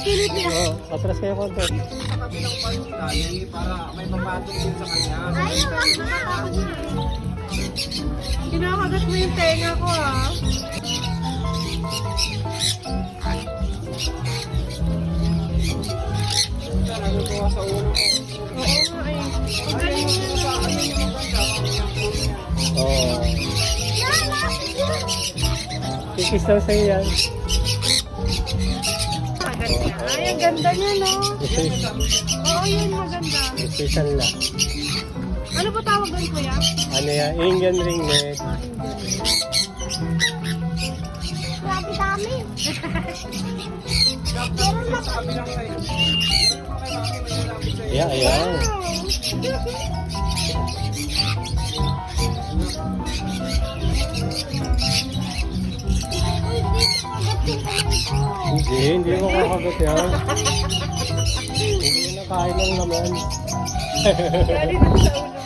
Kilit niya. Oo, patras kayo konti. Sa kabilang palutay, para may mapatong din sa kanya. Ayaw, wag na. Kinakagat mo yung tenga ko, ha? Ano ko sa ulo ko? Oo nga eh. Ang galing mo yung Ano yung maganda? Oo. Kikis lang sa'yo yan. maganda. Ay, ang ganda niya, no? Oo, yun, maganda. Special na. Ano ba tawag doon, kuya? Ano yan? Indian ringlet. Grabe dami. Meron na Sa kabilang side. Yeah, ayan. Hindi mo kakagat yan. Hindi na kain ng laman. Lali na sa ulo.